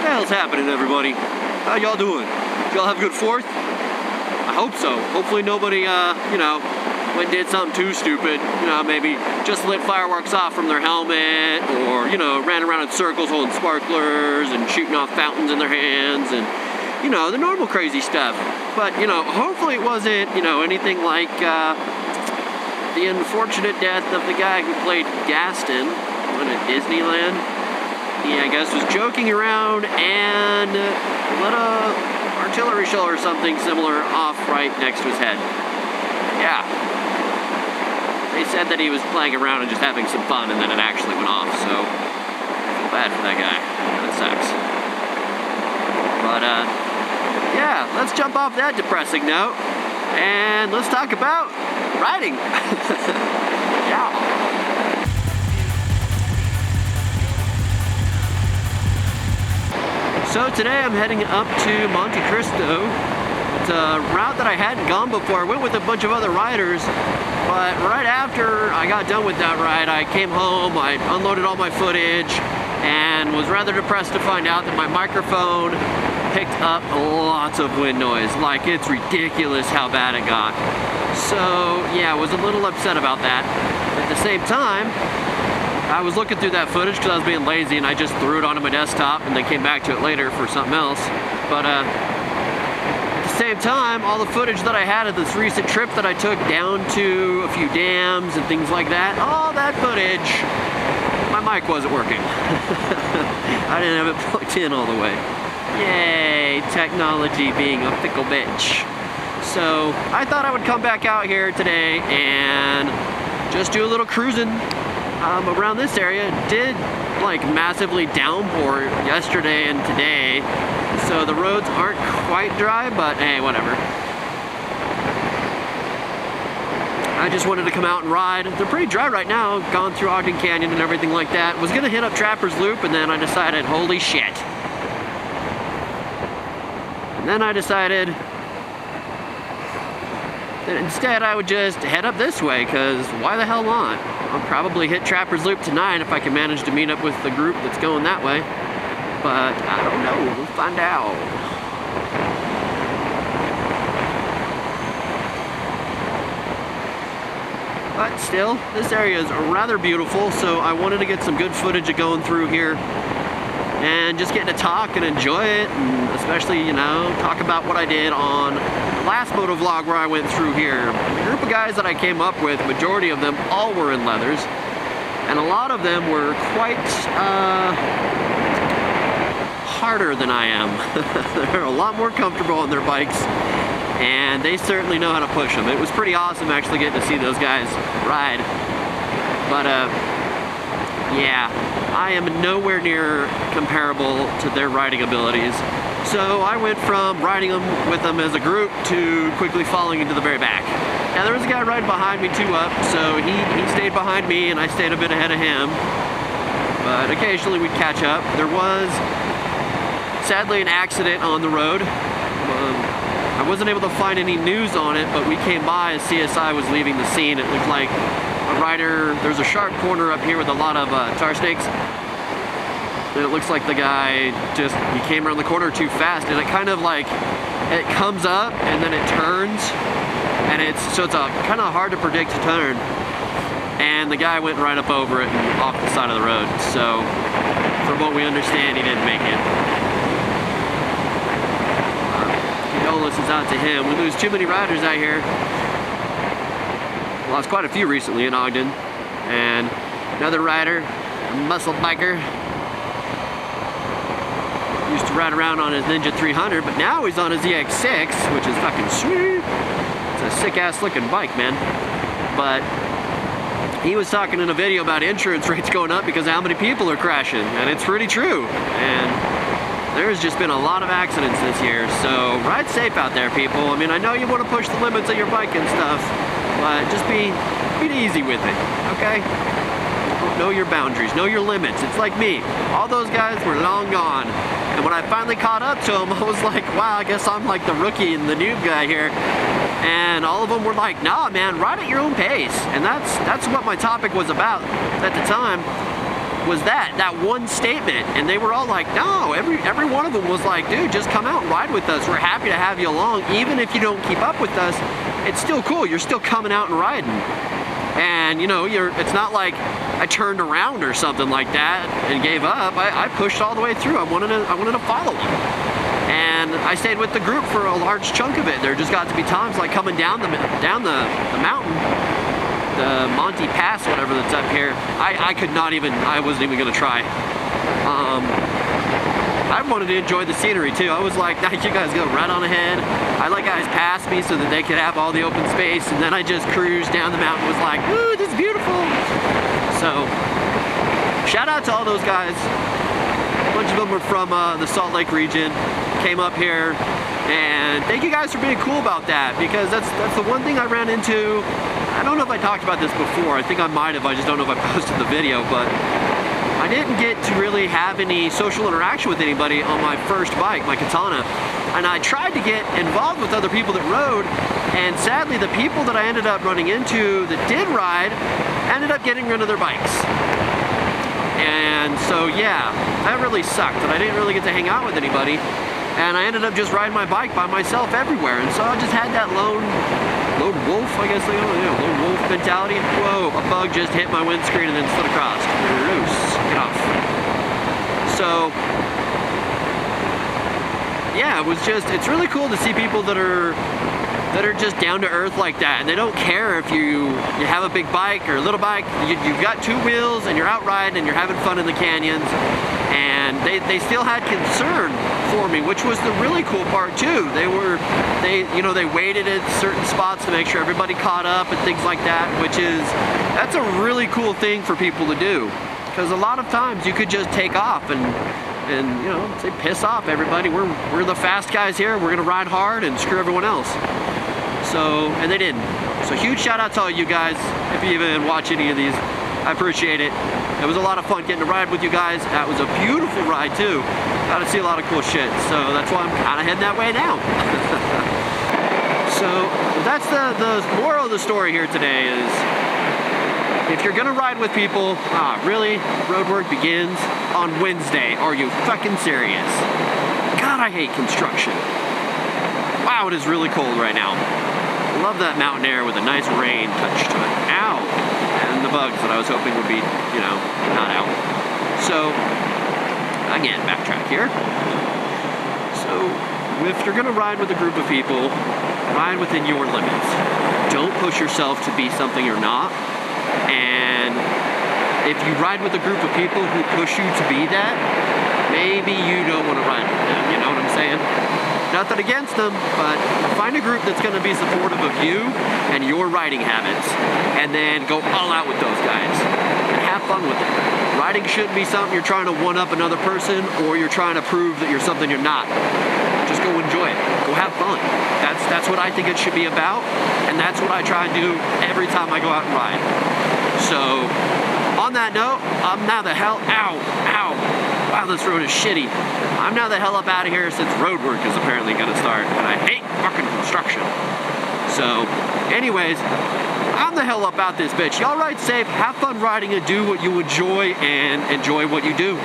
What the hell's happening, everybody? How y'all doing? Y'all have a good 4th? I hope so. Hopefully nobody, went and did something too stupid. Maybe just lit fireworks off from their helmet, or, ran around in circles holding sparklers and shooting off fountains in their hands, and, the normal crazy stuff. But, hopefully it wasn't, anything like the unfortunate death of the guy who played Gaston at Disneyland. He, I guess, was joking around and let a artillery shell or something similar off right next to his head. Yeah. They said that he was playing around and just having some fun, and then it actually went off, so I feel bad for that guy. That sucks. But, yeah, let's jump off that depressing note, and let's talk about riding. Yeah. So today I'm heading up to Monte Cristo. It's a route that I hadn't gone before. I went with a bunch of other riders, but right after I got done with that ride, I came home, I unloaded all my footage, and was rather depressed to find out that my microphone picked up lots of wind noise. Like, it's ridiculous how bad it got. So yeah, I was a little upset about that. At the same time, I was looking through that footage because I was being lazy, and I just threw it onto my desktop and then came back to it later for something else. But at the same time, all the footage that I had of this recent trip that I took down to a few dams and things like that, all that footage, my mic wasn't working. I didn't have it plugged in all the way. Yay, technology being a fickle bitch. So I thought I would come back out here today and just do a little cruising around this area. It did like massively downpour yesterday and today, so the roads aren't quite dry, but hey, whatever. I just wanted to come out and ride. They're pretty dry right now. Gone through Ogden Canyon and everything like that. Was gonna hit up Trapper's Loop, and then I decided, holy shit. And then I decided that instead I would just head up this way, because why the hell not? I'll probably hit Trapper's Loop tonight if I can manage to meet up with the group that's going that way. But I don't know, we'll find out. But still, this area is rather beautiful, so I wanted to get some good footage of going through here and just getting to talk and enjoy it, and especially, talk about what I did on the last moto vlog where I went through here. The group of guys that I came up with, majority of them all were in leathers, and a lot of them were quite harder than I am. They're a lot more comfortable on their bikes, and they certainly know how to push them. It was pretty awesome actually getting to see those guys ride. But yeah, I am nowhere near comparable to their riding abilities. So I went from riding them with them as a group to quickly falling into the very back. Now there was a guy riding behind me 2 up, so he stayed behind me and I stayed a bit ahead of him. But occasionally we'd catch up. There was sadly an accident on the road. I wasn't able to find any news on it, but we came by as CSI was leaving the scene. It looked like a rider, there's a sharp corner up here with a lot of tar snakes. And it looks like the guy he came around the corner too fast, and it kind of like, it comes up and then it turns, and it's kind of hard to predict turn. And the guy went right up over it and off the side of the road. So from what we understand, he didn't make it. Condolences out to him. We lose too many riders out here. Lost quite a few recently in Ogden. And another rider, a muscle biker, used to ride around on his Ninja 300, but now he's on his EX6, which is fucking sweet. It's a sick ass looking bike, man. But he was talking in a video about insurance rates going up because of how many people are crashing, and it's pretty true. And there's just been a lot of accidents this year, so ride safe out there, people. I mean, I know you want to push the limits of your bike and stuff, but just be easy with it, okay? Know your boundaries, know your limits. It's like me. All those guys were long gone. And when I finally caught up to them, I was like, wow, I guess I'm like the rookie and the noob guy here. And all of them were like, nah, man, ride at your own pace. And that's what my topic was about at the time. was that one statement, and they were all like, no, every one of them was like, dude, just come out and ride with us. We're happy to have you along. Even if you don't keep up with us, it's still cool. You're still coming out and riding. And you know, it's not like I turned around or something like that and gave up. I pushed all the way through. I wanted to follow them. And I stayed with the group for a large chunk of it. There just got to be times like coming down the mountain, the Monte Pass, whatever that's up here. I wasn't even gonna try. I wanted to enjoy the scenery too. I was like, nah, you guys go right on ahead. I let guys pass me so that they could have all the open space, and then I just cruised down the mountain, was like, ooh, this is beautiful. So, shout out to all those guys. A bunch of them were from the Salt Lake region, came up here, and thank you guys for being cool about that, because that's the one thing I ran into. I don't know if I talked about this before. I think I might have. I just don't know if I posted the video, but I didn't get to really have any social interaction with anybody on my first bike, my Katana. And I tried to get involved with other people that rode, and sadly the people that I ended up running into that did ride ended up getting rid of their bikes. And so yeah, that really sucked, that I didn't really get to hang out with anybody. And I ended up just riding my bike by myself everywhere. And so I just had that lone wolf, I guess they call it, lone wolf mentality. Whoa, a bug just hit my windscreen and then slid across. Gross, get off. So, yeah, it's really cool to see people that are just down to earth like that, and they don't care if you have a big bike or a little bike. You've got two wheels and you're out riding and you're having fun in the canyons. And they still had concern for me, which was the really cool part too. They waited at certain spots to make sure everybody caught up and things like that, that's a really cool thing for people to do. Because a lot of times you could just take off and you know, say piss off everybody. We're the fast guys here. We're gonna ride hard and screw everyone else. So, and they didn't. So huge shout out to all you guys. If you even watch any of these, I appreciate it. It was a lot of fun getting to ride with you guys. That was a beautiful ride too. Got to see a lot of cool shit. So that's why I'm kind of heading that way now. So that's the moral of the story here today is, if you're gonna ride with people, really, road work begins on Wednesday. Are you fucking serious? God, I hate construction. Wow, it is really cold right now. I love that mountain air with a nice rain touch to it. Ow! And the bugs that I was hoping would be, you know, not out. So, again, backtrack here. So, if you're gonna ride with a group of people, ride within your limits. Don't push yourself to be something you're not. And if you ride with a group of people who push you to be that, maybe you don't want to ride with them, you know what I'm saying? Nothing against them, but find a group that's going to be supportive of you and your riding habits, and then go all out with those guys and have fun with it. Riding shouldn't be something you're trying to one-up another person, or you're trying to prove that you're something you're not. Just go enjoy it. Go have fun. That's what I think it should be about, and that's what I try and do every time I go out and ride. So, on that note, I'm now the hell ow. Wow, this road is shitty. I'm now the hell up out of here since road work is apparently gonna start, and I hate fucking construction. So, anyways, I'm the hell up out this bitch. Y'all ride safe, have fun riding, and do what you enjoy, and enjoy what you do.